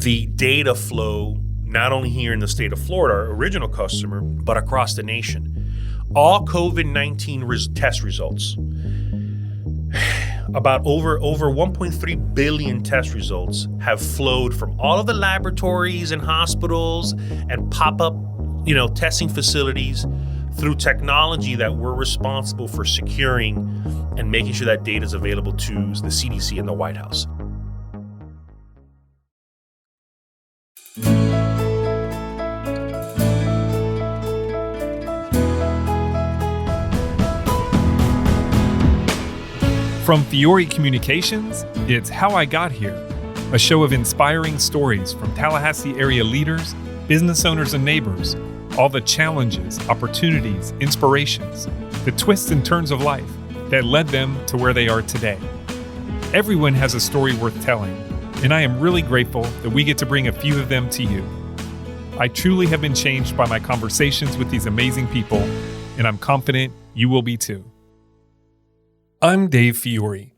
the data flow, not only here in the state of Florida, our original customer, but across the nation. All COVID-19 test results, about over 1.3 billion test results have flowed from all of the laboratories and hospitals and pop-up, testing facilities through technology that we're responsible for securing and making sure that data is available to the CDC and the White House. From Fiore Communications, it's How I Got Here, a show of inspiring stories from Tallahassee area leaders, business owners, and neighbors, all the challenges, opportunities, inspirations, the twists and turns of life that led them to where they are today. Everyone has a story worth telling, and I am really grateful that we get to bring a few of them to you. I truly have been changed by my conversations with these amazing people, and I'm confident you will be too. I'm Dave Fiore,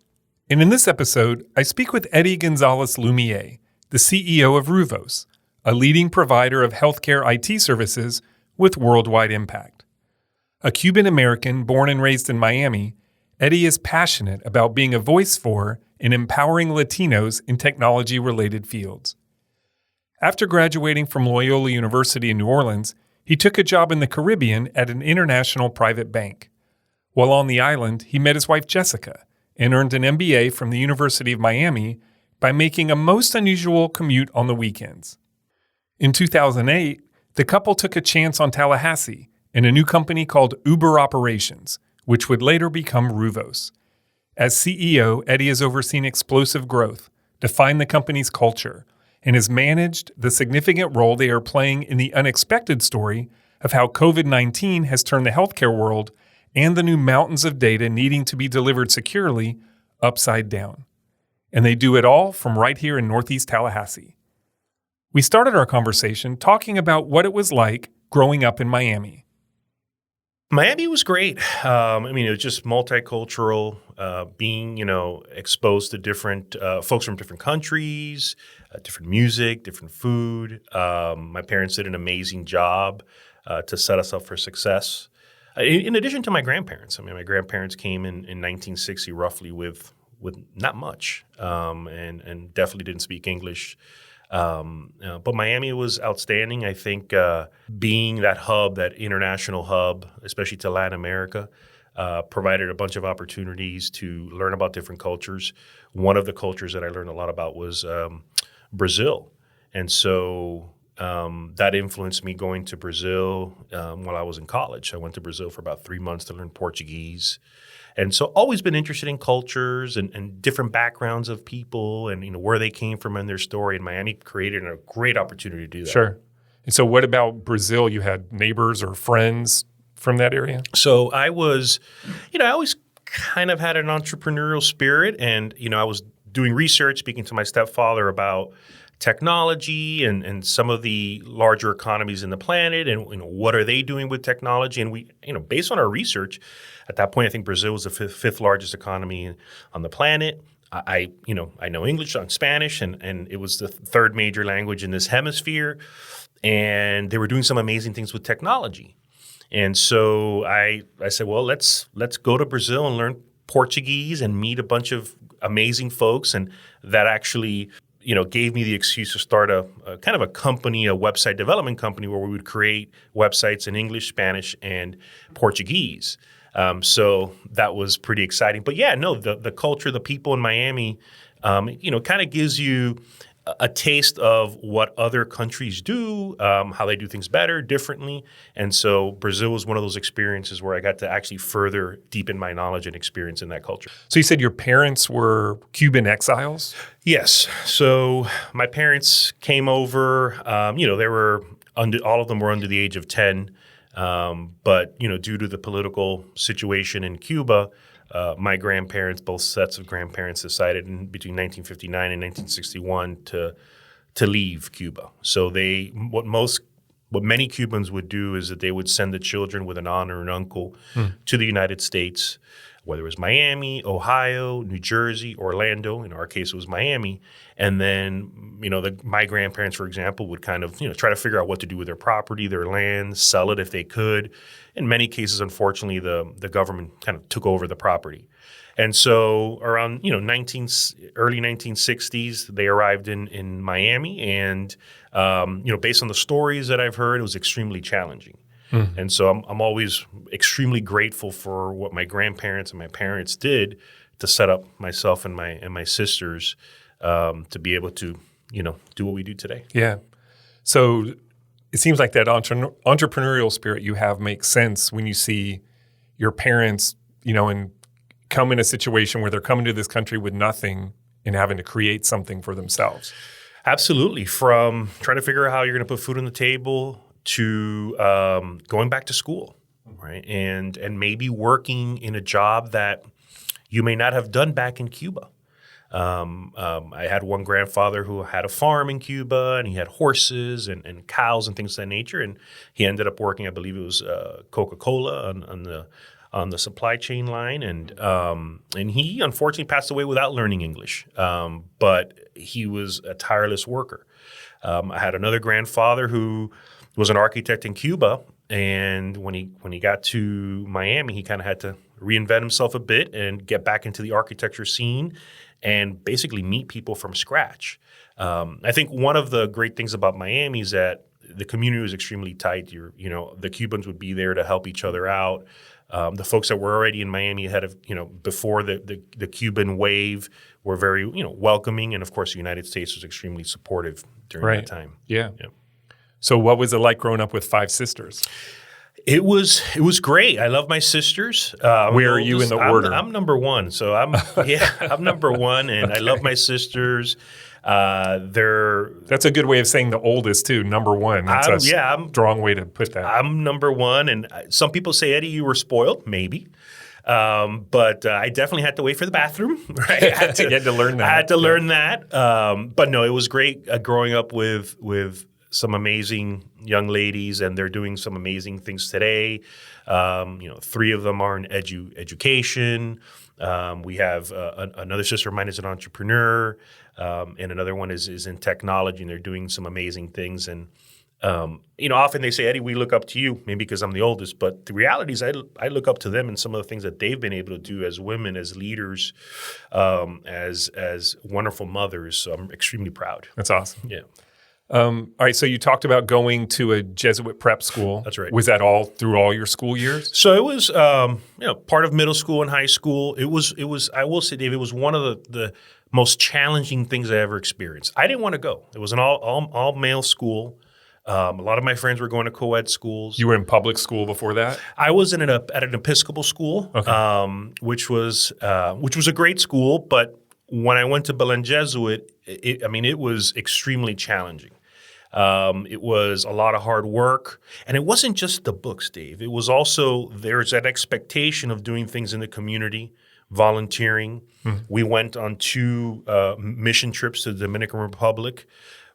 and in this episode, I speak with Eddie Gonzalez Loumiet, the CEO of Ruvos, a leading provider of healthcare IT services with worldwide impact. A Cuban-American born and raised in Miami, Eddie is passionate about being a voice for and empowering Latinos in technology-related fields. After graduating from Loyola University in New Orleans, he took a job in the Caribbean at an international private bank. While on the island, he met his wife Jessica and earned an MBA from the University of Miami by making a most unusual commute on the weekends. In 2008, the couple took a chance on Tallahassee and a new company called Uber Operations, which would later become Ruvos. As CEO, Eddie has overseen explosive growth, defined the company's culture, and has managed the significant role they are playing in the unexpected story of how COVID-19 has turned the healthcare world and the new mountains of data needing to be delivered securely upside down. And they do it all from right here in Northeast Tallahassee. We started our conversation talking about what it was like growing up in Miami. Miami was great. It was just multicultural, being, exposed to different folks from different countries, different music, different food. My parents did an amazing job to set us up for success. In addition to my grandparents, my grandparents came in 1960 roughly with not much, and definitely didn't speak English. But Miami was outstanding. I think being that hub, that international hub, especially to Latin America, provided a bunch of opportunities to learn about different cultures. One of the cultures that I learned a lot about was Brazil, and so that influenced me going to Brazil while I was in college. I went to Brazil for about 3 months to learn Portuguese. And so always been interested in cultures and different backgrounds of people and where they came from and their story. And Miami created a great opportunity to do that. Sure. And so what about Brazil? You had neighbors or friends from that area? So I was, I always kind of had an entrepreneurial spirit. And, I was doing research, speaking to my stepfather about technology and some of the larger economies in the planet and what are they doing with technology. And we, based on our research, at that point, I think Brazil was the fifth largest economy on the planet. I know English and Spanish, and it was the third major language in this hemisphere. And they were doing some amazing things with technology. And so I said, well, let's go to Brazil and learn Portuguese and meet a bunch of amazing folks. And that actually gave me the excuse to start a kind of a company, a website development company where we would create websites in English, Spanish, and Portuguese. So that was pretty exciting. But yeah, no, the culture, the people in Miami, kind of gives you a taste of what other countries do, how they do things better, differently. And so Brazil was one of those experiences where I got to actually further deepen my knowledge and experience in that culture. So you said your parents were Cuban exiles? Yes. So my parents came over, they were all of them were under the age of 10. But due to the political situation in Cuba, my grandparents, both sets of grandparents, decided between 1959 and 1961 to leave Cuba. So what many Cubans would do is that they would send the children with an aunt or an uncle to the United States. whether it was Miami, Ohio, New Jersey, Orlando. In our case, it was Miami. And then, my grandparents, for example, would kind of, try to figure out what to do with their property, their land, sell it if they could. In many cases, unfortunately, the government kind of took over the property. And so around, early 1960s, they arrived in Miami. And, based on the stories that I've heard, it was extremely challenging. Mm-hmm. And so I'm always extremely grateful for what my grandparents and my parents did to set up myself and my sisters to be able to, do what we do today. Yeah. So it seems like that entrepreneurial spirit you have makes sense when you see your parents, and come in a situation where they're coming to this country with nothing and having to create something for themselves. Absolutely. From trying to figure out how you're going to put food on the table to going back to school, right? And maybe working in a job that you may not have done back in Cuba. I had one grandfather who had a farm in Cuba, and he had horses and cows and things of that nature. And he ended up working, I believe it was Coca-Cola on the supply chain line. And he unfortunately passed away without learning English. But he was a tireless worker. I had another grandfather who was an architect in Cuba, and when he got to Miami, he kind of had to reinvent himself a bit and get back into the architecture scene and basically meet people from scratch. I think one of the great things about Miami is that the community was extremely tight. The Cubans would be there to help each other out. The folks that were already in Miami ahead of, before the Cuban wave were very, welcoming, and of course the United States was extremely supportive during that time. Yeah. So what was it like growing up with 5 sisters? It was great. I love my sisters. Where are you in the order? I'm number one. So I'm number one, and I love my sisters. That's a good way of saying the oldest too. Number one. That's a strong way to put that. I'm number one, and some people say, Eddie, you were spoiled. Maybe. But I definitely had to wait for the bathroom. Right? You had to learn that. I had to learn that. But no, it was great growing up with some amazing young ladies, and they're doing some amazing things today. 3 of them are in education. We have another sister of mine is an entrepreneur, and another one is in technology, and they're doing some amazing things. And often they say, Eddie, we look up to you, maybe because I'm the oldest, but the reality is I look up to them and some of the things that they've been able to do as women, as leaders, as wonderful mothers. So I'm extremely proud. That's awesome. Yeah. All right. So you talked about going to a Jesuit prep school. That's right. Was that all through all your school years? So it was, part of middle school and high school. It was. I will say, Dave, it was one of the most challenging things I ever experienced. I didn't want to go. It was an all male school. A lot of my friends were going to co-ed schools. You were in public school before that? I was at an Episcopal school, okay. which was a great school. But when I went to Belen Jesuit, it was extremely challenging. It was a lot of hard work, and it wasn't just the books, Dave. It was also there's that expectation of doing things in the community, volunteering. Mm-hmm. We went on 2 mission trips to the Dominican Republic,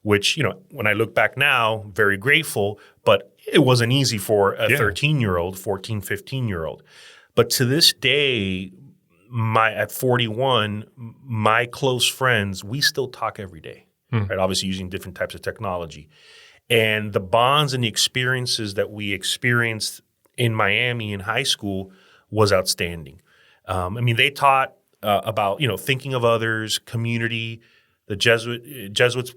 which, when I look back now, very grateful, but it wasn't easy for a 13-year-old, 14, 15-year-old. But to this day, at 41, my close friends, we still talk every day. Right, obviously using different types of technology. And the bonds and the experiences that we experienced in Miami in high school was outstanding. They taught about, thinking of others, community. The Jesuits,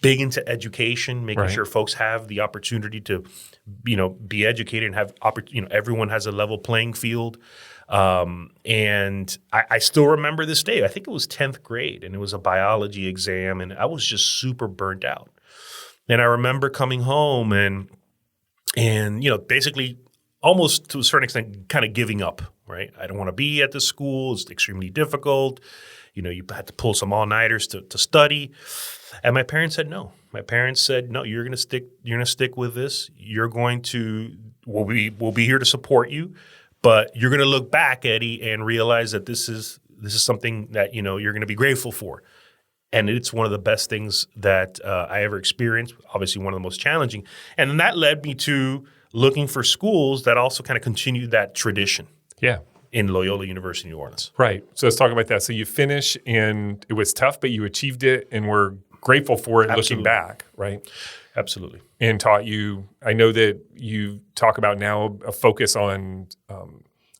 big into education, making sure folks have the opportunity to, be educated and have, everyone has a level playing field. And I still remember this day. I think it was 10th grade, and it was a biology exam, and I was just super burnt out. And I remember coming home and basically almost to a certain extent kind of giving up, right? I don't want to be at this school. It's extremely difficult. You had to pull some all-nighters to study. And my parents said no. My parents said, no, you're going to stick with this. We'll be here to support you. But you're going to look back, Eddie, and realize that this is something that you're going to be grateful for, and it's one of the best things that I ever experienced. Obviously, one of the most challenging, and then that led me to looking for schools that also kind of continued that tradition. Yeah. in Loyola University, New Orleans. Right. So let's talk about that. So you finish, and it was tough, but you achieved it, and we're grateful for it looking back, right? Absolutely. And taught you, I know that you talk about now a focus on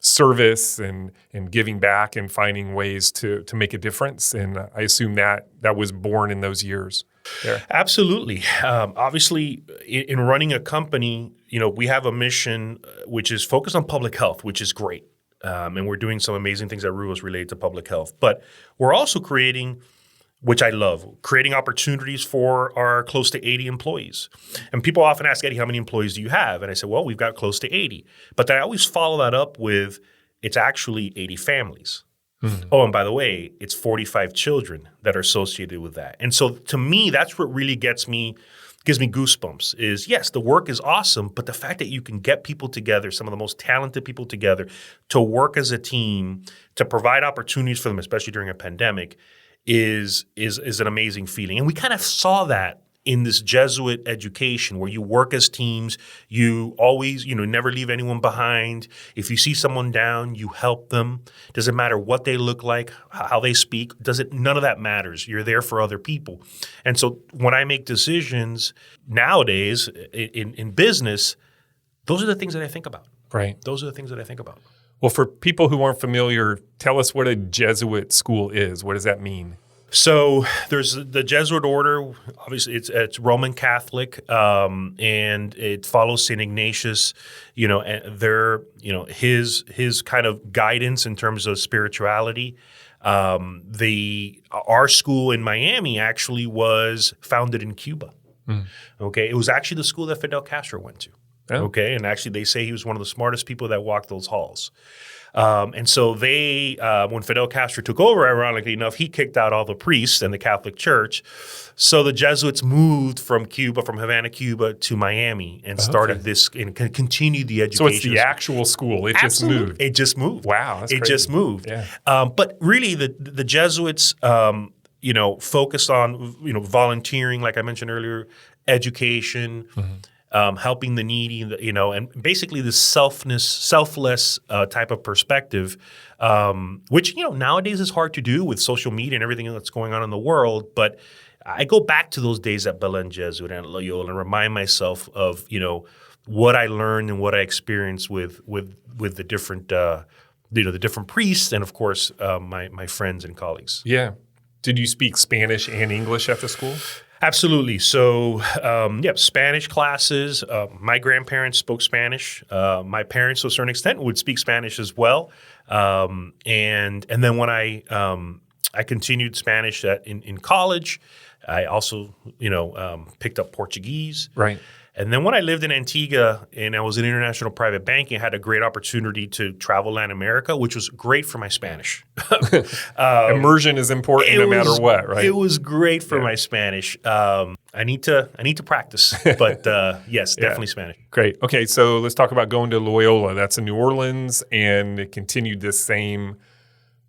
service and giving back and finding ways to make a difference. And I assume that was born in those years there. Absolutely. Obviously, in running a company, we have a mission which is focused on public health, which is great. And we're doing some amazing things at Ruvos related to public health. But we're also creating, which I love, creating opportunities for our close to 80 employees. And people often ask, Eddie, how many employees do you have? And I say, well, we've got close to 80. But I always follow that up with, it's actually 80 families. Mm-hmm. Oh, and by the way, it's 45 children that are associated with that. And so to me, that's what really gives me goosebumps is, yes, the work is awesome, but the fact that you can get people together, some of the most talented people together, to work as a team, to provide opportunities for them, especially during a pandemic, is an amazing feeling. And we kind of saw that in this Jesuit education where you work as teams, you always, never leave anyone behind. If you see someone down, you help them. Doesn't matter what they look like, how they speak, none of that matters. You're there for other people. And so when I make decisions nowadays in business, those are the things that I think about. Right. Those are the things that I think about. Well, for people who aren't familiar, tell us what a Jesuit school is. What does that mean? So there's the Jesuit order. Obviously, it's Roman Catholic, and it follows St. Ignatius. And his kind of guidance in terms of spirituality. Our school in Miami actually was founded in Cuba. Mm. Okay, it was actually the school that Fidel Castro went to. Oh. Okay, and actually they say he was one of the smartest people that walked those halls. And so when Fidel Castro took over, ironically enough, he kicked out all the priests and the Catholic Church. So the Jesuits moved from Havana, Cuba to Miami and started this and continued the education. So it's the actual school. It Absolutely. Just moved. It just moved. Wow. That's crazy. Just moved. Yeah. But really the Jesuits, focused on, volunteering, like I mentioned earlier, education, helping the needy, and basically this selfless type of perspective, which, nowadays is hard to do with social media and everything that's going on in the world. But I go back to those days at Belen Jesuit and at Loyola and remind myself of, what I learned and what I experienced with the different, the different priests and, of course, my friends and colleagues. Yeah. Did you speak Spanish and English at the school? Absolutely. So, Spanish classes. My grandparents spoke Spanish. My parents, to a certain extent, would speak Spanish as well. And then when I continued Spanish in college, I also picked up Portuguese. Right. And then when I lived in Antigua and I was in international private banking, I had a great opportunity to travel Latin America, which was great for my Spanish. Immersion is important no matter what, right? It was great for my Spanish. I need to practice, but yes, definitely Spanish. Great. Okay, so let's talk about going to Loyola. That's in New Orleans, and it continued this same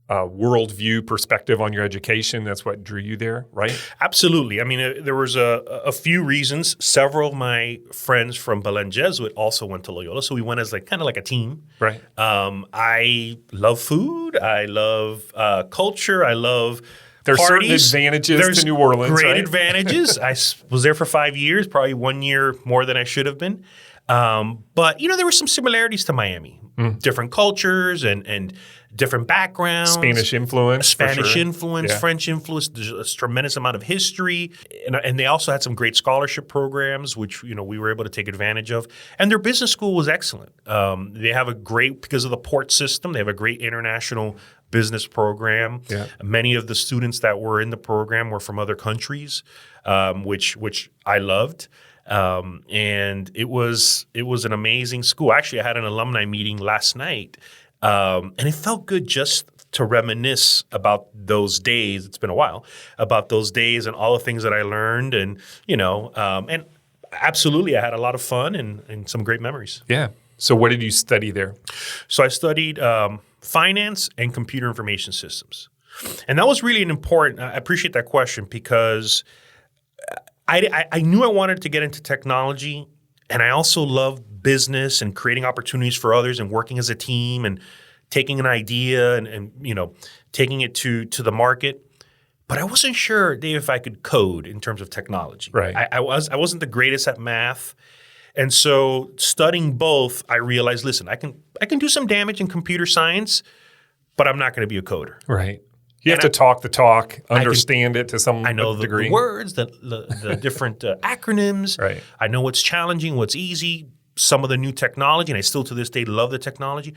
worldview perspective on your education. That's what drew you there, right? Absolutely. I mean, there was a few reasons. Several of my friends from Belen Jesuit also went to Loyola, so we went as kind of like a team. Right. I love food. I love culture. I love There's parties. Certain advantages to New Orleans, great right? advantages. I was there for 5 years, probably 1 year more than I should have been. But, there were some similarities to Miami. Different cultures and different backgrounds. Spanish influence, yeah. French influence. There's a tremendous amount of history. And they also had some great scholarship programs, which, we were able to take advantage of. And their business school was excellent. They have because of the port system, they have a great international business program. Yeah. Many of the students that were in the program were from other countries, which I loved. And it was an amazing school. Actually, I had an alumni meeting last night, and it felt good just to reminisce about those days. It's been a while about those days and all the things that I learned, and and absolutely, I had a lot of fun and some great memories. Yeah. So, what did you study there? So, I studied finance and computer information systems, and that was really an important. I appreciate that question because I knew I wanted to get into technology, and I also love business and creating opportunities for others and working as a team and taking an idea and taking it to the market. But I wasn't sure, Dave, if I could code in terms of technology. Right. I wasn't the greatest at math. And so studying both, I realized, listen, I can do some damage in computer science, but I'm not going to be a coder. Right. You have to talk the talk, understand it to some I know degree. the words, the different acronyms. Right. I know what's challenging, what's easy, some of the new technology, and I still to this day love the technology.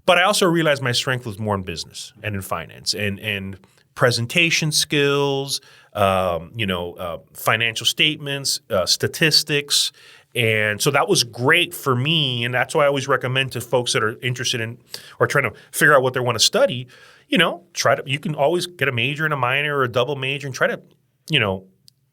But I also realized my strength was more in business and in finance and presentation skills, financial statements, statistics. And so that was great for me. And that's why I always recommend to folks that are interested in or trying to figure out what they want to study, you can always get a major and a minor or a double major and try to,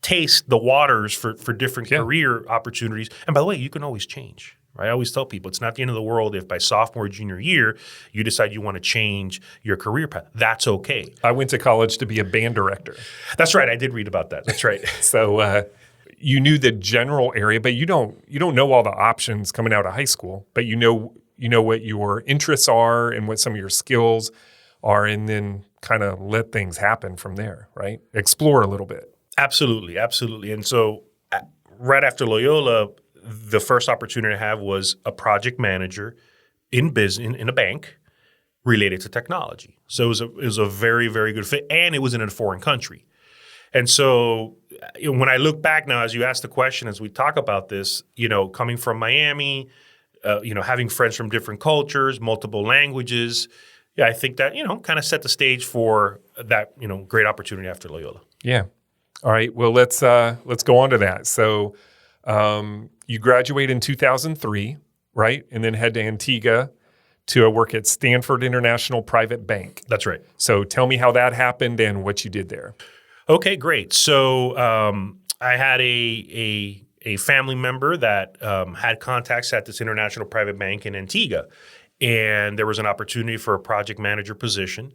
taste the waters for different career opportunities. And by the way, you can always change. Right? I always tell people it's not the end of the world if by sophomore or junior year you decide you want to change your career path. That's okay. I went to college to be a band director. That's right. I did read about that. That's right. So you knew the general area, but you don't know all the options coming out of high school. But you know what your interests are and what some of your skills are, and then kind of let things happen from there. Right? Explore a little bit. Absolutely, absolutely. And so right after Loyola, the first opportunity I had was a project manager in a bank related to technology. So it was a very, very good fit, and it was in a foreign country. And so when I look back now, as you ask the question, as we talk about this, coming from Miami, having friends from different cultures, multiple languages, I think that, kind of set the stage for that, great opportunity after Loyola. Yeah. All right. Well, let's go on to that. So you graduate in 2003, right? And then head to Antigua to work at Stanford International Private Bank. That's right. So tell me how that happened and what you did there. Okay, great. So I had a family member that had contacts at this international private bank in Antigua, and there was an opportunity for a project manager position.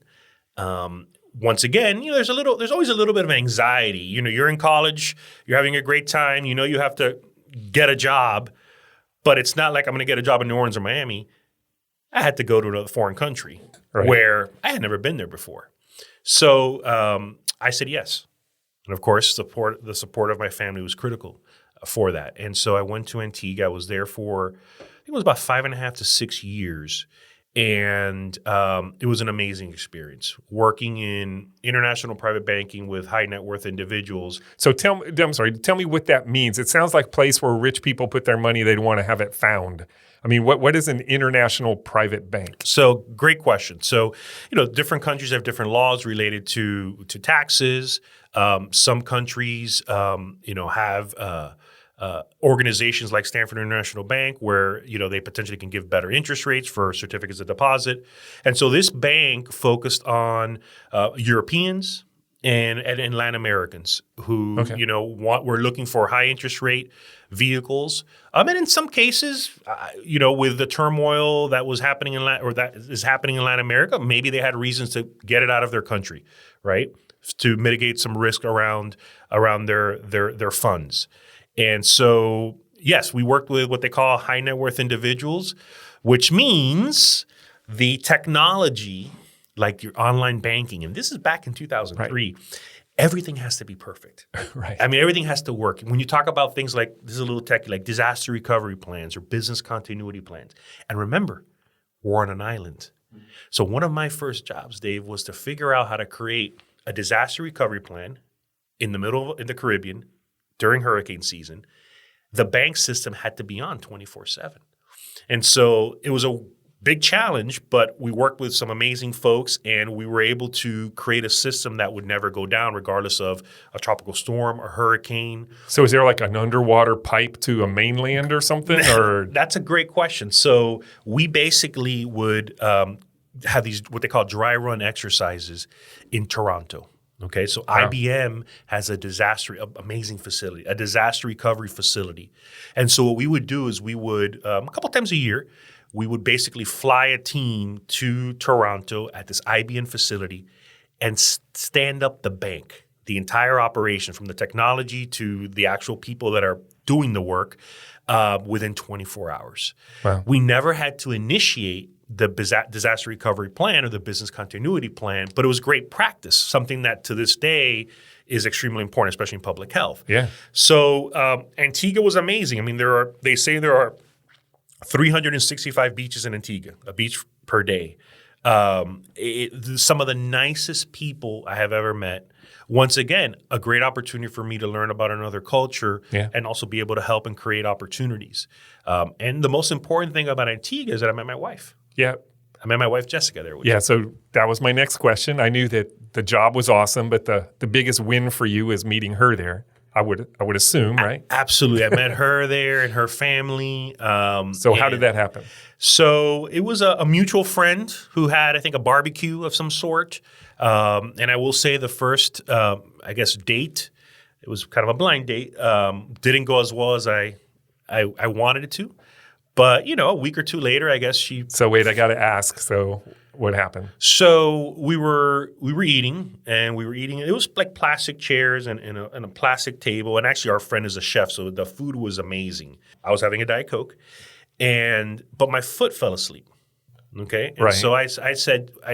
Once again, there's always a little bit of anxiety. You're in college, you're having a great time. You have to get a job, but it's not like I'm going to get a job in New Orleans or Miami. I had to go to a foreign country where I had never been there before. So I said yes. And of course, the support of my family was critical for that. And so I went to Antigua. I was there for, I think it was about 5.5 to 6 years. And it was an amazing experience working in international private banking with high net worth individuals. So tell me what that means. It sounds like a place where rich people put their money. They'd want to have it found. I mean, what is an international private bank? So great question. So, different countries have different laws related to taxes. Some countries, have organizations like Stanford International Bank where, they potentially can give better interest rates for certificates of deposit. And so this bank focused on Europeans and Latin Americans who, were looking for high interest rate vehicles. And in some cases, with the turmoil that was happening that is happening in Latin America, maybe they had reasons to get it out of their country, right? To mitigate some risk around their funds. And so, yes, we worked with what they call high net worth individuals, which means the technology, like your online banking, and this is back in 2003, everything has to be perfect. Right. I mean, everything has to work. When you talk about things like, this is a little techy, like disaster recovery plans or business continuity plans. And remember, we're on an island. So one of my first jobs, Dave, was to figure out how to create a disaster recovery plan in the Caribbean during hurricane season. The bank system had to be on 24/7. And so it was a big challenge, but we worked with some amazing folks and we were able to create a system that would never go down regardless of a tropical storm or hurricane. So is there like an underwater pipe to a mainland or something? Or That's a great question. So we basically would have these what they call dry run exercises in Toronto. Okay, so wow. IBM has amazing facility, a disaster recovery facility. And so what we would do is we would, a couple times a year, we would basically fly a team to Toronto at this IBM facility and stand up the bank, the entire operation from the technology to the actual people that are doing the work within 24 hours. Wow. We never had to initiate the disaster recovery plan or the business continuity plan, but it was great practice, something that to this day is extremely important, especially in public health. Yeah. So Antigua was amazing. I mean, they say there are 365 beaches in Antigua, a beach per day. Some of the nicest people I have ever met. Once again, a great opportunity for me to learn about another culture and also be able to help and create opportunities. And the most important thing about Antigua is that I met my wife. Yeah. I met my wife, Jessica, there. So that was my next question. I knew that the job was awesome, but the biggest win for you is meeting her there. I would assume, right? Absolutely. I met her there and her family. So how did that happen? So it was a mutual friend who had, I think, a barbecue of some sort. And I will say the first, date, it was kind of a blind date, didn't go as well as I wanted it to. But, a week or two later, I guess she... So wait, I got to ask. So what happened? So we were eating, and it was like plastic chairs and a plastic table. And actually, our friend is a chef, so the food was amazing. I was having a Diet Coke, but my foot fell asleep. Okay. And so I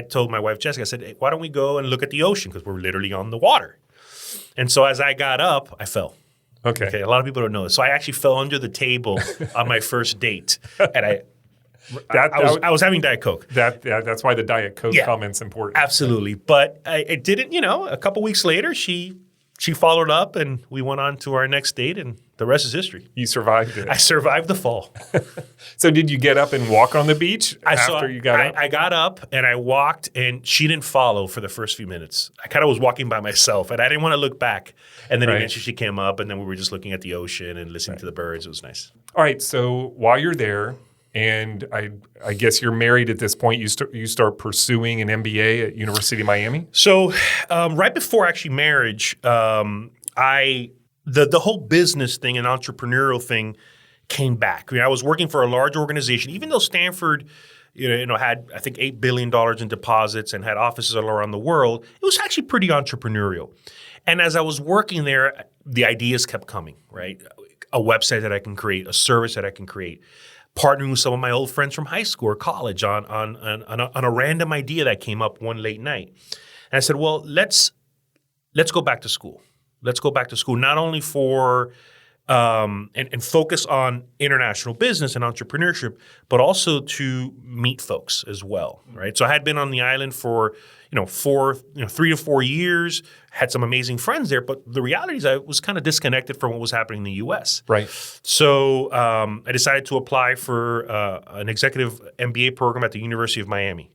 told my wife, Jessica, I said, hey, why don't we go and look at the ocean? Because we're literally on the water. And so as I got up, I fell. Okay. A lot of people don't know this. So I actually fell under the table on my first date. And I was having Diet Coke. That's why the Diet Coke comment's important. Absolutely. But I didn't, a couple weeks later, she followed up and we went on to our next date and the rest is history. You survived it. I survived the fall. So did you get up and walk on the beach after you got up? I got up and I walked and she didn't follow for the first few minutes. I kind of was walking by myself and I didn't want to look back. And then eventually she came up and then we were just looking at the ocean and listening to the birds. It was nice. All right. So while you're there, and I guess you're married at this point, you start pursuing an MBA at University of Miami? So right before actually marriage, the whole business thing and entrepreneurial thing came back. I mean, I was working for a large organization, even though Stanford had, I think, $8 billion in deposits and had offices all around the world. It was actually pretty entrepreneurial. And as I was working there, the ideas kept coming, right? A website that I can create, a service that I can create. Partnering with some of my old friends from high school or college on a random idea that came up one late night. And I said, well, let's go back to school. Let's go back to school, not only for and focus on international business and entrepreneurship, but also to meet folks as well, right? So I had been on the island for 3 to 4 years, had some amazing friends there, but the reality is I was kind of disconnected from what was happening in the U.S. Right. So I decided to apply for an executive MBA program at the University of Miami.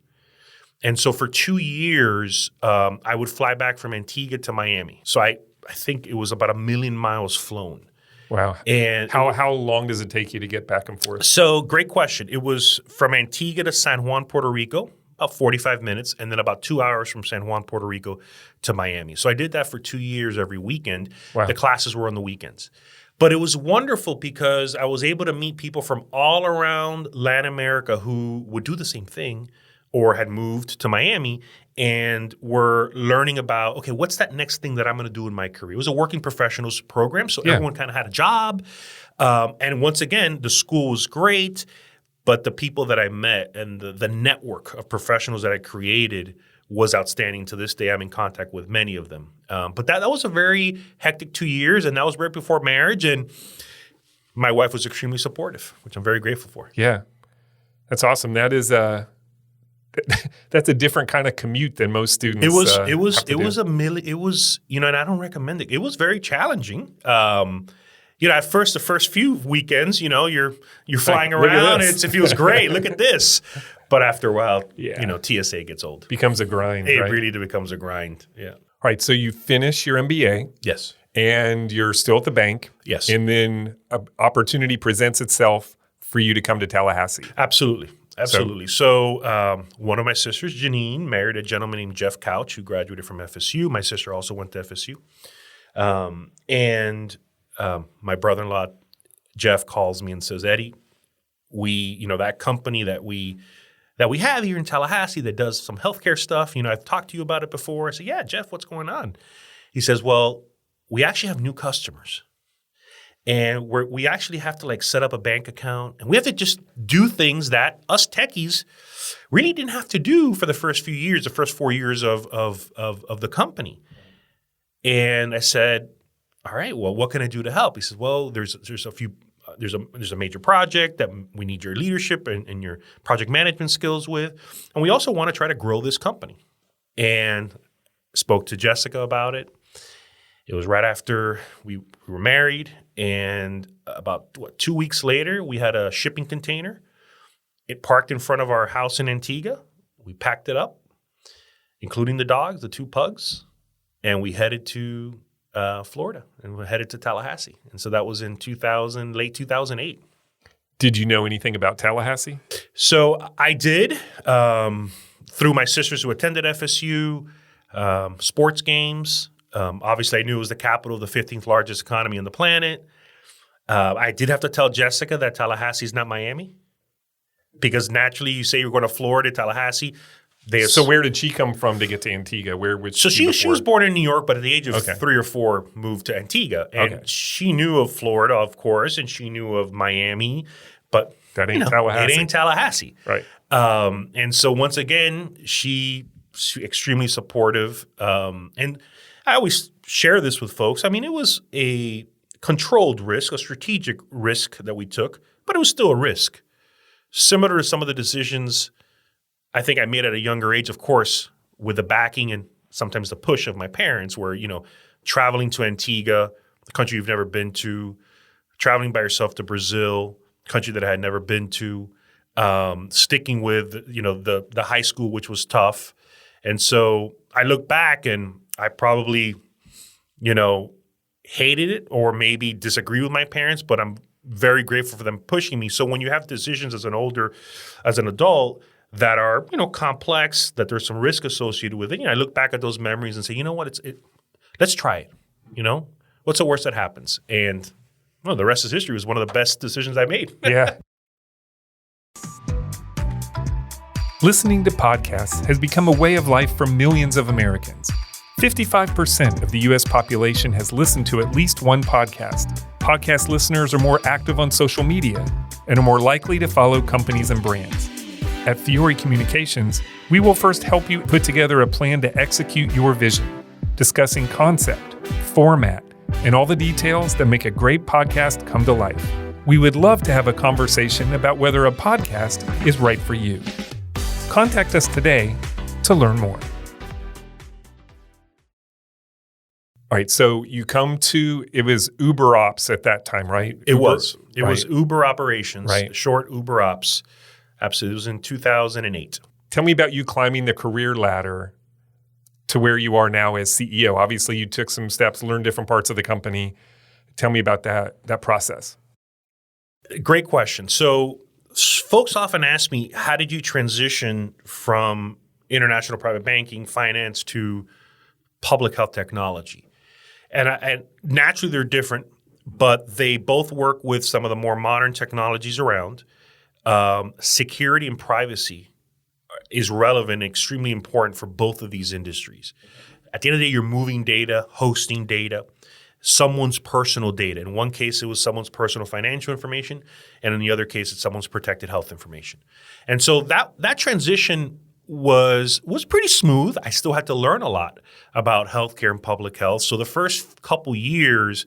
And so for 2 years, I would fly back from Antigua to Miami. So I think it was about 1 million miles flown. Wow. And how long does it take you to get back and forth? So great question. It was from Antigua to San Juan, Puerto Rico, about 45 minutes, and then about 2 hours from San Juan, Puerto Rico to Miami. So I did that for 2 years every weekend. Wow. The classes were on the weekends. But it was wonderful because I was able to meet people from all around Latin America who would do the same thing or had moved to Miami and were learning about, okay, what's that next thing that I'm going to do in my career? It was a working professionals program, so everyone kind of had a job. And once again, the school was great, but the people that I met and the network of professionals that I created was outstanding. To this day, I'm in contact with many of them. But that was a very hectic 2 years, and that was right before marriage, and my wife was extremely supportive, which I'm very grateful for. Yeah. That's awesome. That is that's a different kind of commute than most students. It was, and I don't recommend it. It was very challenging. At first, the first few weekends, you're flying around. It feels great. Look at this. But after a while, TSA gets old. Becomes a grind. It really becomes a grind. Yeah. All right. So you finish your MBA. Yes. And you're still at the bank. Yes. And then an opportunity presents itself for you to come to Tallahassee. Absolutely. So one of my sisters, Janine, married a gentleman named Jeff Couch, who graduated from FSU. My sister also went to FSU. And my brother-in-law, Jeff, calls me and says, Eddie, that company that we have here in Tallahassee that does some healthcare stuff, I've talked to you about it before. I said, yeah, Jeff, what's going on? He says, well, we actually have new customers. And we actually have to like set up a bank account, and we have to just do things that us techies really didn't have to do for the first few years, the first 4 years of the company. And I said, all right, well, what can I do to help? He says, well, there's a major project that we need your leadership and your project management skills with. And we also want to try to grow this company. And spoke to Jessica about it. It was right after we were married. And about 2 weeks later, we had a shipping container. It parked in front of our house in Antigua. We packed it up, including the dogs, the 2 pugs. And we headed to Florida, and we headed to Tallahassee. And so that was in late 2008. Did you know anything about Tallahassee? So I did through my sisters who attended FSU, sports games. Obviously, I knew it was the capital of the 15th largest economy on the planet. I did have to tell Jessica that Tallahassee is not Miami, because naturally you say you're going to Florida, Tallahassee. So where did she come from to get to Antigua? Where was she was born in New York, but at the age of 3 or 4 moved to Antigua. And she knew of Florida, of course, and she knew of Miami, but that ain't Tallahassee. It ain't Tallahassee. Right. And so once again, she's extremely supportive. And I always share this with folks. I mean, it was a controlled risk, a strategic risk that we took, but it was still a risk. Similar to some of the decisions I think I made at a younger age, of course, with the backing and sometimes the push of my parents, where, traveling to Antigua, the country you've never been to, traveling by yourself to Brazil, country that I had never been to, sticking with, the high school, which was tough. And so I look back and I probably, hated it or maybe disagree with my parents, but I'm very grateful for them pushing me. So when you have decisions as an adult that are, complex, that there's some risk associated with it, I look back at those memories and say, you know what, let's try it. What's the worst that happens? And the rest is history. It was one of the best decisions I made. Yeah. Listening to podcasts has become a way of life for millions of Americans. 55% of the U.S. population has listened to at least one podcast. Podcast listeners are more active on social media and are more likely to follow companies and brands. At Fiore Communications, we will first help you put together a plan to execute your vision, discussing concept, format, and all the details that make a great podcast come to life. We would love to have a conversation about whether a podcast is right for you. Contact us today to learn more. All right, so you come to, it was Uber Ops at that time, right? It was Uber Operations, right. Short Uber Ops. Absolutely. It was in 2008. Tell me about you climbing the career ladder to where you are now as CEO. Obviously, you took some steps, learned different parts of the company. Tell me about that process. Great question. So folks often ask me, how did you transition from international private banking, finance to public health technology? And naturally, they're different, but they both work with some of the more modern technologies around. Security and privacy is relevant and extremely important for both of these industries. At the end of the day, you're moving data, hosting data, someone's personal data. In one case, it was someone's personal financial information, and in the other case, it's someone's protected health information. And so that transition was pretty smooth. I still had to learn a lot about healthcare and public health. So the first couple years,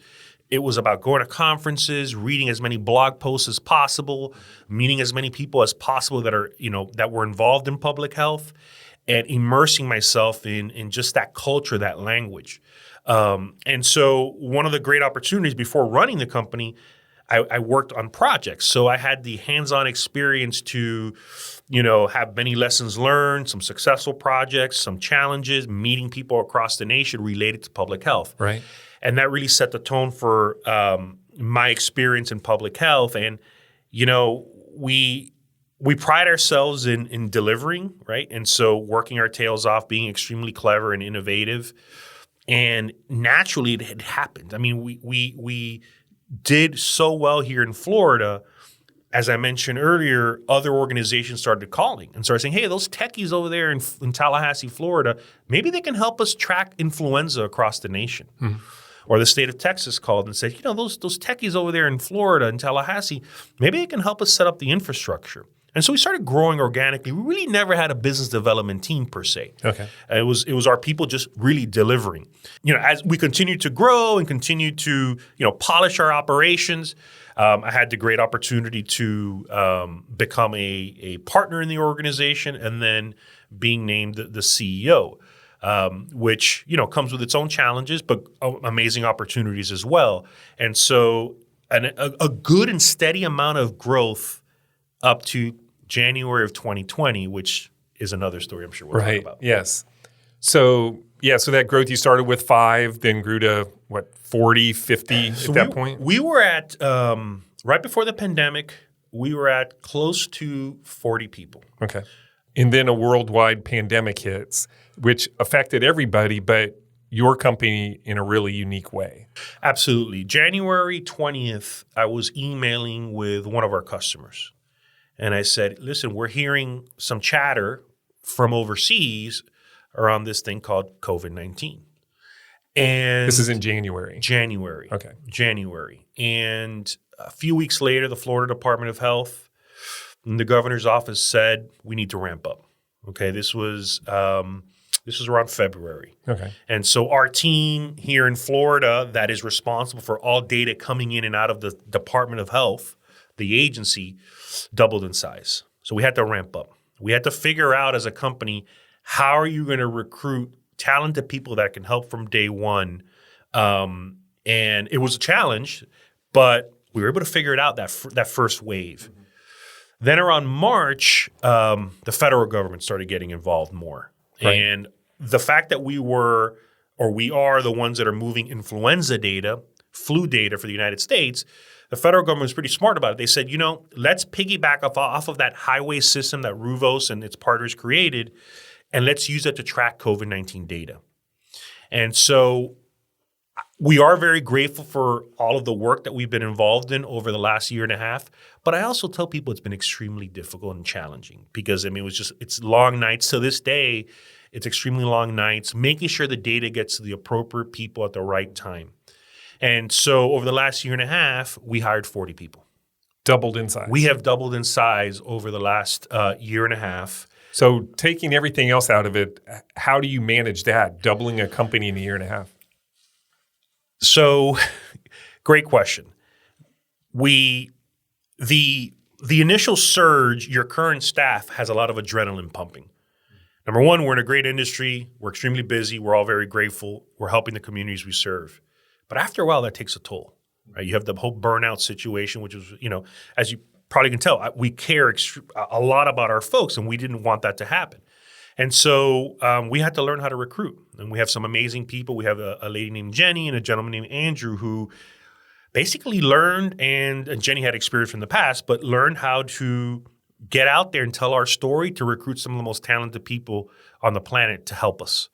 it was about going to conferences, reading as many blog posts as possible, meeting as many people as possible that were involved in public health, and immersing myself in just that culture, that language. And so one of the great opportunities before running the company, I worked on projects. So I had the hands-on experience to, have many lessons learned, some successful projects, some challenges, meeting people across the nation related to public health. Right. And that really set the tone for my experience in public health. And, we pride ourselves in delivering, right? And so working our tails off, being extremely clever and innovative. And naturally, it had happened. I mean, we did so well here in Florida. As I mentioned earlier, other organizations started calling and started saying, hey, those techies over there in Tallahassee, Florida, maybe they can help us track influenza across the nation. Mm-hmm. Or the state of Texas called and said, those techies over there in Florida and Tallahassee, maybe they can help us set up the infrastructure. And so we started growing organically. We really never had a business development team per se. Okay. It was our people just really delivering. As we continued to grow and continued to, polish our operations, I had the great opportunity to become a partner in the organization and then being named the CEO, which, comes with its own challenges, but amazing opportunities as well. And so a good and steady amount of growth up to January of 2020, which is another story I'm sure we'll talk about. Yes. So that growth, you started with 5, then grew to 40, 50 at that point? We were at, right before the pandemic, we were at close to 40 people. Okay. And then a worldwide pandemic hits, which affected everybody, but your company in a really unique way. Absolutely. January 20th, I was emailing with one of our customers. And I said, listen, we're hearing some chatter from overseas around this thing called COVID-19. And this is in January. Okay. January. And a few weeks later, the Florida Department of Health and the governor's office said, we need to ramp up. Okay. This was around February. Okay. And so our team here in Florida that is responsible for all data coming in and out of the Department of Health, the agency, doubled in size. So we had to ramp up. We had to figure out as a company, how are you going to recruit talented people that can help from day one? And it was a challenge, but we were able to figure it out that first wave. Mm-hmm. Then around March, the federal government started getting involved more. Right. And the fact that we are the ones that are moving influenza data, flu data for the United States, the federal government was pretty smart about it. They said, let's piggyback off of that highway system that Ruvos and its partners created, and let's use it to track COVID-19 data. And so we are very grateful for all of the work that we've been involved in over the last year and a half. But I also tell people it's been extremely difficult and challenging because, it's long nights. To this day, it's extremely long nights, making sure the data gets to the appropriate people at the right time. And so over the last year and a half, we hired 40 people. Doubled in size. We have doubled in size over the last year and a half. So taking everything else out of it, how do you manage that, doubling a company in a year and a half? So great question. The initial surge, your current staff has a lot of adrenaline pumping. Number one, we're in a great industry. We're extremely busy. We're all very grateful. We're helping the communities we serve. But after a while, that takes a toll, right? You have the whole burnout situation, which is, as you probably can tell, we care a lot about our folks, and we didn't want that to happen. And so we had to learn how to recruit. And we have some amazing people. We have a lady named Jenny and a gentleman named Andrew who basically learned, and Jenny had experience from the past, but learned how to get out there and tell our story to recruit some of the most talented people on the planet to help us.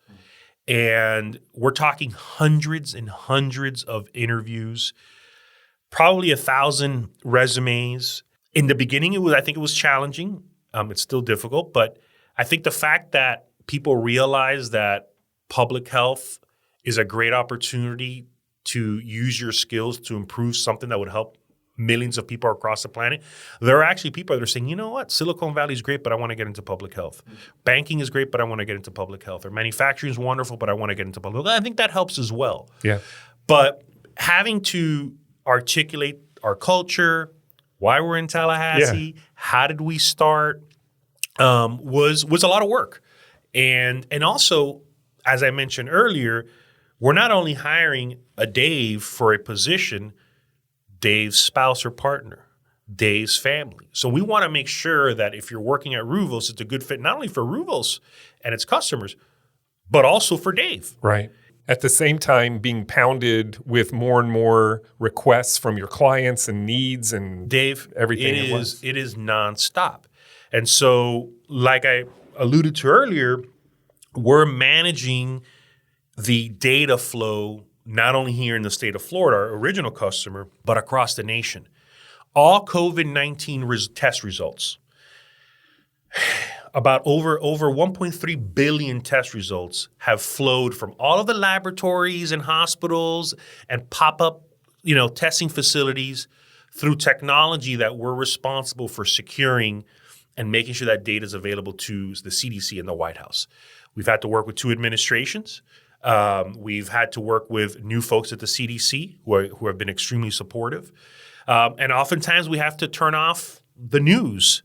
And we're talking hundreds and hundreds of interviews, probably 1,000 resumes. In the beginning, I think it was challenging. It's still difficult, but I think the fact that people realize that public health is a great opportunity to use your skills to improve something that would help millions of people across the planet. There are actually people that are saying, you know what, Silicon Valley is great, but I want to get into public health. Banking is great, but I want to get into public health. Or manufacturing is wonderful, but I want to get into public health. I think that helps as well. Yeah. But having to articulate our culture, why we're in Tallahassee, how did we start, was a lot of work. And also, as I mentioned earlier, we're not only hiring a Dave for a position, Dave's spouse or partner, Dave's family. So we want to make sure that if you're working at Ruvos, it's a good fit, not only for Ruvos and its customers, but also for Dave. Right. At the same time, being pounded with more and more requests from your clients and needs and Dave, everything. It is nonstop. And so, like I alluded to earlier, we're managing the data flow not only here in the state of Florida, our original customer, but across the nation. All COVID-19 test results about over 1.3 billion test results have flowed from all of the laboratories and hospitals and pop-up, testing facilities through technology that we're responsible for securing and making sure that data is available to the CDC and the White House. We've had to work with two administrations. We've had to work with new folks at the CDC who have been extremely supportive. And oftentimes we have to turn off the news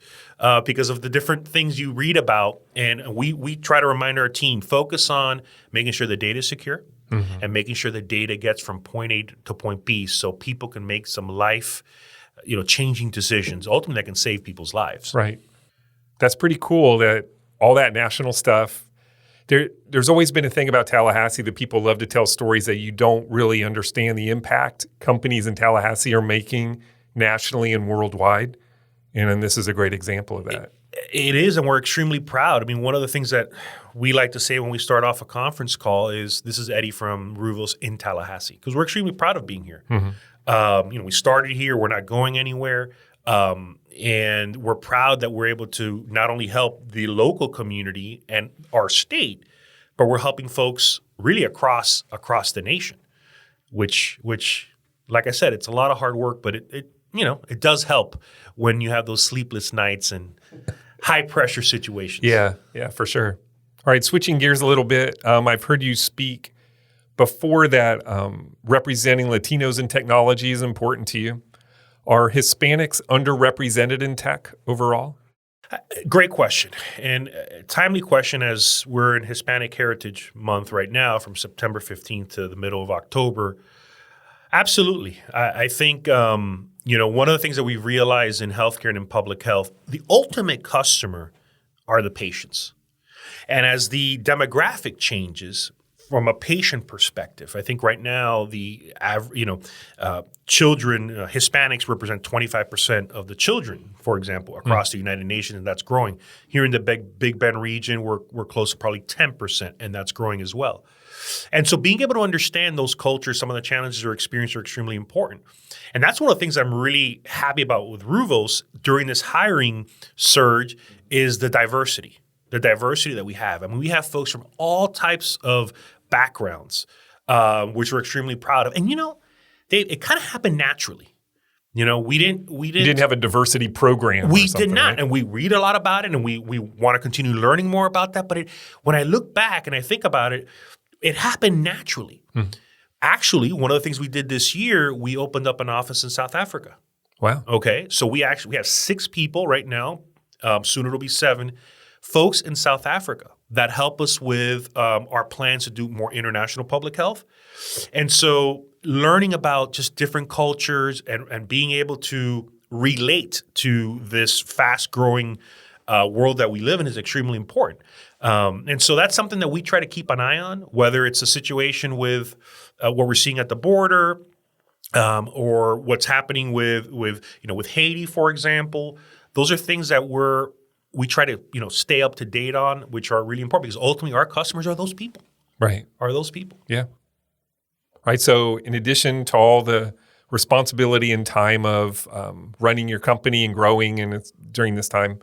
because of the different things you read about. And we try to remind our team, focus on making sure the data is secure and making sure the data gets from point A to point B so people can make some life, changing decisions, ultimately that can save people's lives. Right. That's pretty cool that all that national stuff. There's always been a thing about Tallahassee that people love to tell stories that you don't really understand the impact companies in Tallahassee are making nationally and worldwide. And then this is a great example of that. It is, and we're extremely proud. I mean, one of the things that we like to say when we start off a conference call is, this is Eddie from Ruvos in Tallahassee, because we're extremely proud of being here. We started here. We're not going anywhere. And we're proud that we're able to not only help the local community and our state, but we're helping folks really across the nation, which, like I said, it's a lot of hard work, but it does help when you have those sleepless nights and high pressure situations. Yeah, for sure. All right, switching gears a little bit. I've heard you speak before that representing Latinos in technology is important to you. Are Hispanics underrepresented in tech overall? Great question, and timely question as we're in Hispanic Heritage Month right now from September 15th to the middle of October. Absolutely. I think, one of the things that we've realized in healthcare and in public health, the ultimate customer are the patients. And as the demographic changes, from a patient perspective, I think right now children, Hispanics represent 25% of the children, for example, across the United Nations, and that's growing. Here in the Big Bend region, we're close to probably 10%, and that's growing as well. And so being able to understand those cultures, some of the challenges or experiences are extremely important. And that's one of the things I'm really happy about with Ruvos during this hiring surge is the diversity that we have. I mean, we have folks from all types of backgrounds, which we're extremely proud of. And Dave, it kind of happened naturally. We didn't have a diversity program. We did not, right? And we read a lot about it, and we want to continue learning more about that. But when I look back and I think about it, it happened naturally. Actually, one of the things we did this year, we opened up an office in South Africa. Wow. Okay, so we have 6 people right now. Soon it'll be 7 folks in South Africa that help us with our plans to do more international public health. And so learning about just different cultures and being able to relate to this fast-growing world that we live in is extremely important. And so that's something that we try to keep an eye on, whether it's a situation with what we're seeing at the border or what's happening with Haiti, for example. Those are things that we try to stay up to date on, which are really important because ultimately our customers are those people. Right. Are those people. Yeah. Right. So in addition to all the responsibility and time of running your company and growing and during this time,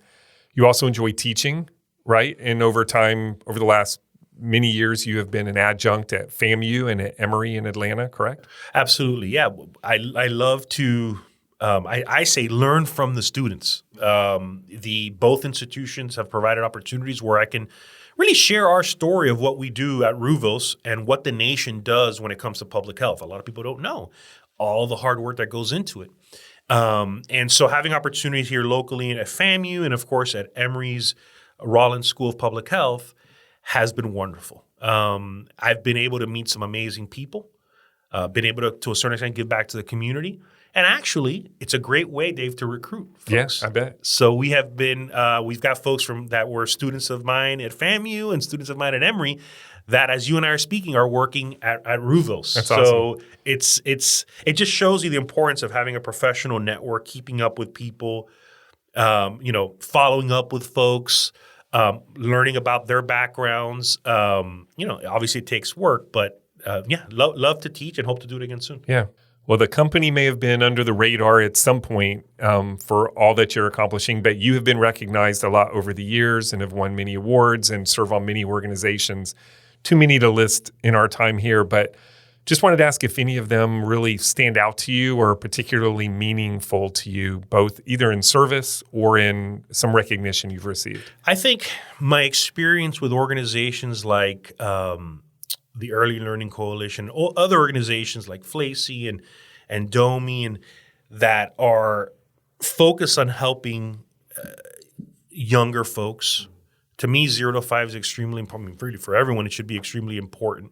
you also enjoy teaching, right? And over time, over the last many years, you have been an adjunct at FAMU and at Emory in Atlanta, correct? Absolutely. Yeah. I love to I say learn from the students. Both institutions have provided opportunities where I can really share our story of what we do at Ruvos and what the nation does when it comes to public health. A lot of people don't know all the hard work that goes into it. And so having opportunities here locally at FAMU and, of course, at Emory's Rollins School of Public Health has been wonderful. I've been able to meet some amazing people, been able to a certain extent, give back to the community. And actually, it's a great way, Dave, to recruit folks. Yes, I bet. So we have been, we've got folks that were students of mine at FAMU and students of mine at Emory that, as you and I are speaking, are working at Ruvos. That's so awesome. It just shows you the importance of having a professional network, keeping up with people, following up with folks, learning about their backgrounds. Obviously it takes work, but love to teach and hope to do it again soon. Yeah. Well, the company may have been under the radar at some point for all that you're accomplishing, but you have been recognized a lot over the years and have won many awards and serve on many organizations. Too many to list in our time here, but just wanted to ask if any of them really stand out to you or are particularly meaningful to you, both either in service or in some recognition you've received. I think my experience with organizations like the Early Learning Coalition, or other organizations like FLACY and DOMI, and that are focused on helping younger folks. To me, 0 to 5 is extremely important. I mean, really, for everyone, it should be extremely important.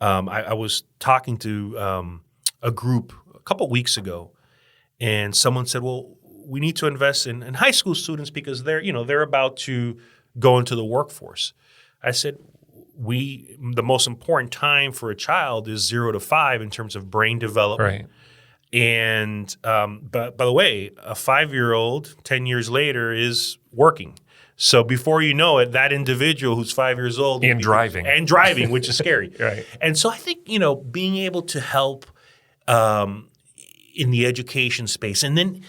I was talking to a group a couple weeks ago, and someone said, "Well, we need to invest in high school students because they're about to go into the workforce." I said, the most important time for a child is 0 to 5 in terms of brain development. Right. And but by the way, a 5-year-old 10 years later is working. So before you know it, that individual who's 5 years old and driving, which is scary. Right. And so I think being able to help in the education space, and then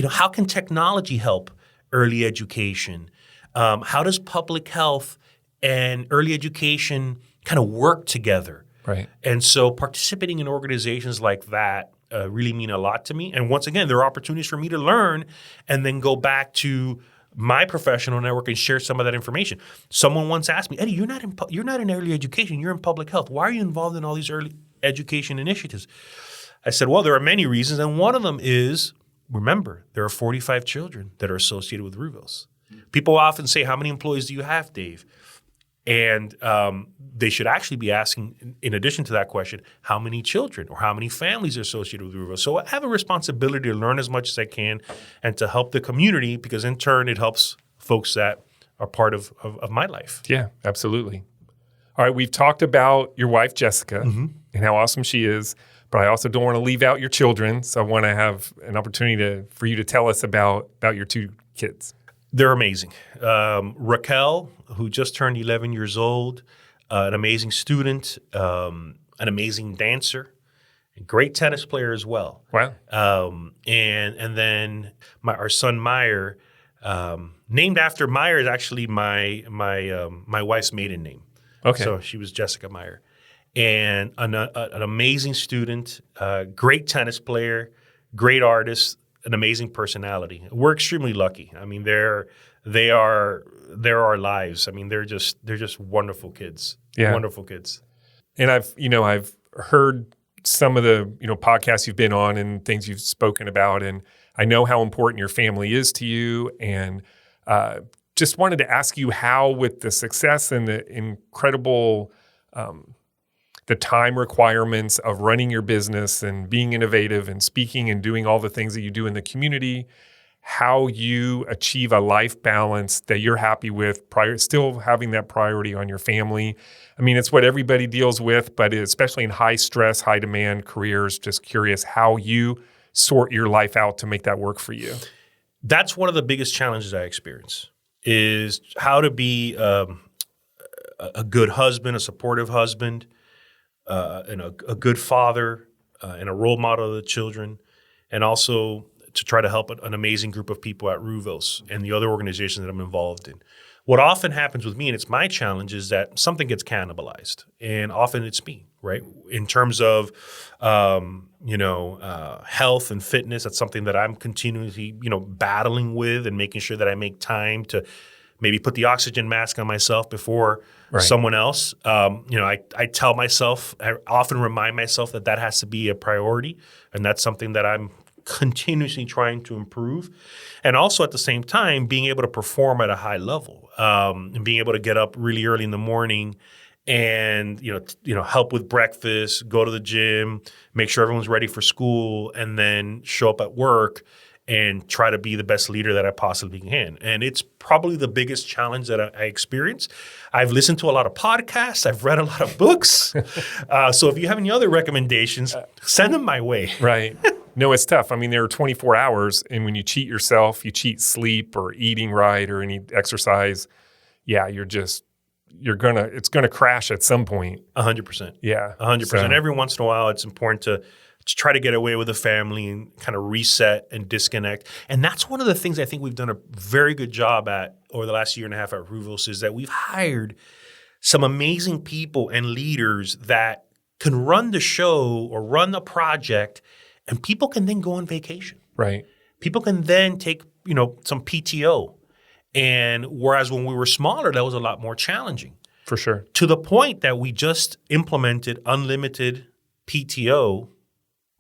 how can technology help early education? How does public health and early education kind of work together? Right. And so participating in organizations like that really mean a lot to me. And once again, there are opportunities for me to learn and then go back to my professional network and share some of that information. Someone once asked me, "Eddie, you're not in early education, you're in public health. Why are you involved in all these early education initiatives?" I said, well, there are many reasons. And one of them is, remember, there are 45 children that are associated with Ruvos. People often say, "How many employees do you have, Dave?" And they should actually be asking, in addition to that question, how many children or how many families are associated with Ruvos? So I have a responsibility to learn as much as I can and to help the community, because in turn it helps folks that are part of my life. Yeah, absolutely. All right, we've talked about your wife, Jessica, and how awesome she is, but I also don't want to leave out your children. So I want to have an opportunity for you to tell us about your 2 kids. They're amazing. Raquel, who just turned 11 years old, an amazing student, an amazing dancer, a great tennis player as well. Wow. And then our son Meyer, named after Meyer, is actually my wife's maiden name. Okay. So she was Jessica Meyer. And an amazing student, great tennis player, great artist, an amazing personality. We're extremely lucky. I mean, they're our lives. I mean, they're just wonderful kids. Yeah. Wonderful kids. And I've heard some of the podcasts you've been on and things you've spoken about, and I know how important your family is to you. And just wanted to ask you how, with the success and the incredible the time requirements of running your business and being innovative and speaking and doing all the things that you do in the community, how you achieve a life balance that you're happy with, still having that priority on your family. I mean, it's what everybody deals with, but especially in high stress, high demand careers, just curious how you sort your life out to make that work for you. That's one of the biggest challenges I experience, is how to be a good husband, a supportive husband, and a good father, and a role model of the children, and also to try to help an amazing group of people at Ruvos and the other organizations that I'm involved in. What often happens with me, and it's my challenge, is that something gets cannibalized, and often it's me, right? In terms of health and fitness, that's something that I'm continually battling with and making sure that I make time to maybe put the oxygen mask on myself before someone else. I tell myself, I often remind myself that has to be a priority, and that's something that I'm continuously trying to improve. And also at the same time, being able to perform at a high level, and being able to get up really early in the morning and, help with breakfast, go to the gym, make sure everyone's ready for school, and then show up at work and try to be the best leader that I possibly can. And it's probably the biggest challenge that I experience. I've listened to a lot of podcasts. I've read a lot of books. So if you have any other recommendations, send them my way. Right. No, it's tough. I mean, there are 24 hours, and when you cheat yourself, you cheat sleep or eating right or any exercise, it's gonna crash at some point. 100%. Yeah. 100%. Every once in a while, it's important to try to get away with the family and kind of reset and disconnect. And that's one of the things I think we've done a very good job at over the last year and a half at Ruvos is that we've hired some amazing people and leaders that can run the show or run the project, and people can then go on vacation. Right. People can then take, some PTO. And whereas when we were smaller, that was a lot more challenging. For sure. To the point that we just implemented unlimited PTO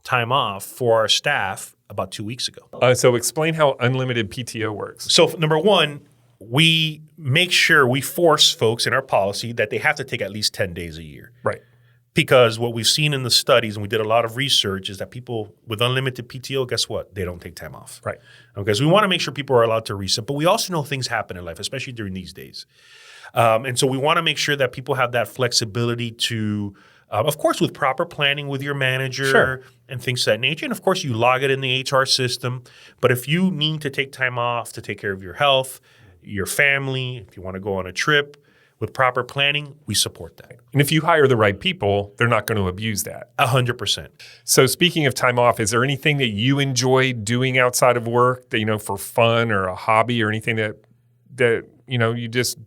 time off for our staff about 2 weeks ago. So explain how unlimited PTO works. So number one, we make sure we force folks in our policy that they have to take at least 10 days a year. Right. Because what we've seen in the studies, and we did a lot of research, is that people with unlimited PTO, guess what? They don't take time off. Right. Okay, so we want to make sure people are allowed to reset. But we also know things happen in life, especially during these days. And so we want to make sure that people have that flexibility to, of course, with proper planning with your manager Sure. and things of that nature. And of course, you log it in the HR system. But if you need to take time off to take care of your health, your family, if you want to go on a trip, with proper planning, we support that. And if you hire the right people, they're not going to abuse that. 100%. So speaking of time off, is there anything that you enjoy doing outside of work that, for fun or a hobby or anything that you just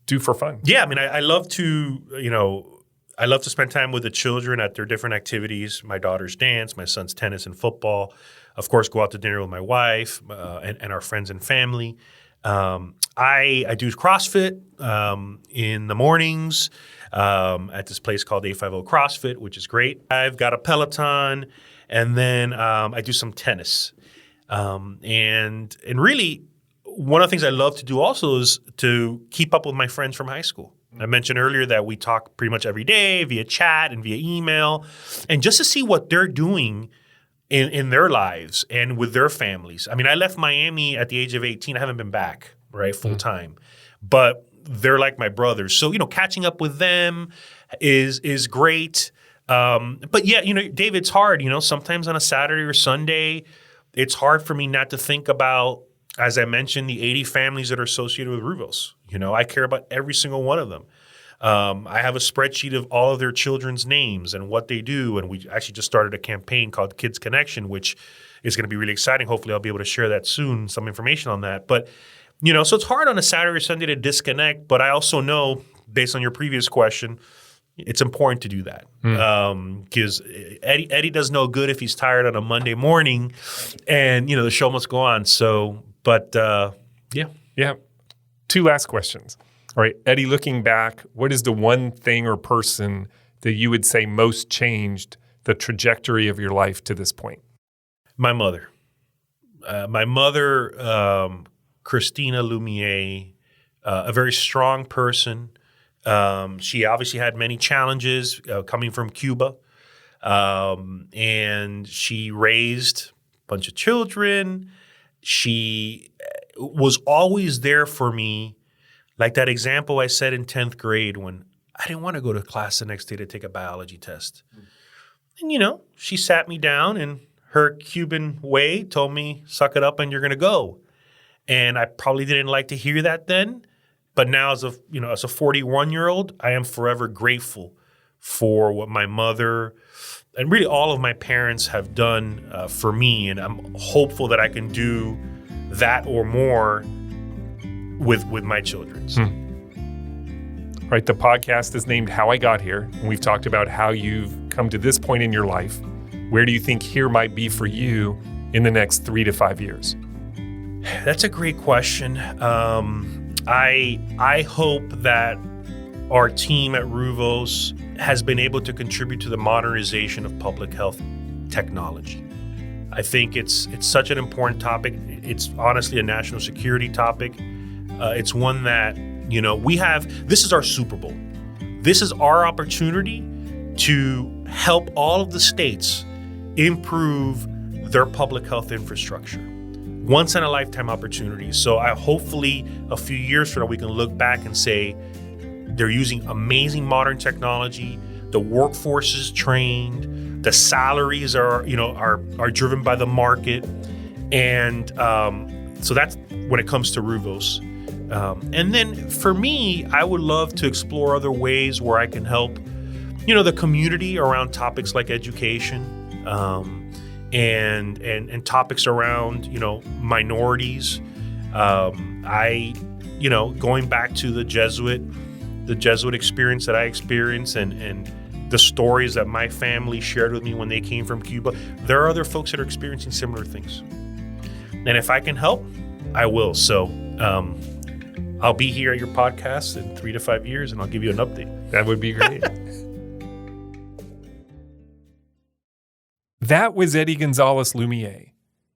do for fun? Yeah, I mean, I love to, I love to spend time with the children at their different activities. My daughter's dance, my son's tennis and football. Of course, go out to dinner with my wife and our friends and family. I do CrossFit in the mornings at this place called 850 CrossFit, which is great. I've got a Peloton, and then I do some tennis. And really, one of the things I love to do also is to keep up with my friends from high school. I mentioned earlier that we talk pretty much every day via chat and via email, and just to see what they're doing in their lives and with their families. I mean, I left Miami at the age of 18. I haven't been back, right, full time. But they're like my brothers. So, catching up with them is great. But yeah, Dave, it's hard. Sometimes on a Saturday or Sunday, it's hard for me not to think about, as I mentioned, the 80 families that are associated with Ruvos. I care about every single one of them. I have a spreadsheet of all of their children's names and what they do. And we actually just started a campaign called Kids Connection, which is going to be really exciting. Hopefully I'll be able to share that soon, some information on that. But, so it's hard on a Saturday or Sunday to disconnect. But I also know, based on your previous question, it's important to do that. Because Eddie does no good if he's tired on a Monday morning and, the show must go on. So, but yeah. Yeah. Two last questions. All right, Eddie, looking back, what is the one thing or person that you would say most changed the trajectory of your life to this point? My mother. Christina Loumiet, a very strong person. She obviously had many challenges coming from Cuba. And she raised a bunch of children. She was always there for me. Like that example I said in 10th grade when I didn't want to go to class the next day to take a biology test. And, she sat me down and her Cuban way told me, suck it up and you're going to go. And I probably didn't like to hear that then. But now as a 41-year-old, I am forever grateful for what my mother and really all of my parents have done for me. And I'm hopeful that I can do that or more with my children's. Right. The podcast is named How I Got Here. And we've talked about how you've come to this point in your life. Where do you think here might be for you in the next 3 to 5 years? That's a great question. I hope that our team at Ruvos has been able to contribute to the modernization of public health technology. I think it's such an important topic. It's honestly a national security topic. It's one that, we have. This is our Super Bowl. This is our opportunity to help all of the states improve their public health infrastructure. Once in a lifetime opportunity. So hopefully a few years from now, we can look back and say they're using amazing modern technology. The workforce is trained. The salaries are driven by the market. And so that's when it comes to Ruvos. And then for me, I would love to explore other ways where I can help, the community around topics like education. and topics around, minorities. Going back to the Jesuit experience that I experienced and the stories that my family shared with me when they came from Cuba, there are other folks that are experiencing similar things. And if I can help, I will. So I'll be here at your podcast in 3 to 5 years, and I'll give you an update. That would be great. That was Eddie Gonzalez Loumiet.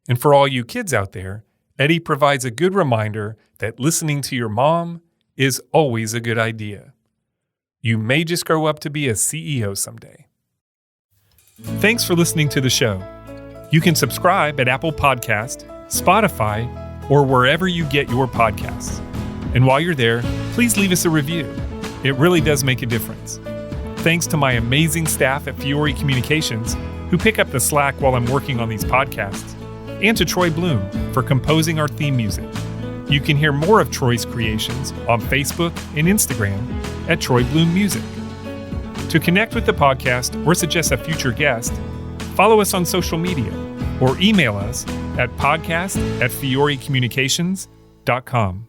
And for all you kids out there, Eddie provides a good reminder that listening to your mom is always a good idea. You may just grow up to be a CEO someday. Thanks for listening to the show. You can subscribe at Apple Podcast, Spotify, or wherever you get your podcasts. And while you're there, please leave us a review. It really does make a difference. Thanks to my amazing staff at Fiore Communications, who pick up the slack while I'm working on these podcasts, and to Troy Bloom for composing our theme music. You can hear more of Troy's creations on Facebook and Instagram at Troy Bloom Music. To connect with the podcast or suggest a future guest, follow us on social media or email us at podcast@fiorecommunications.com.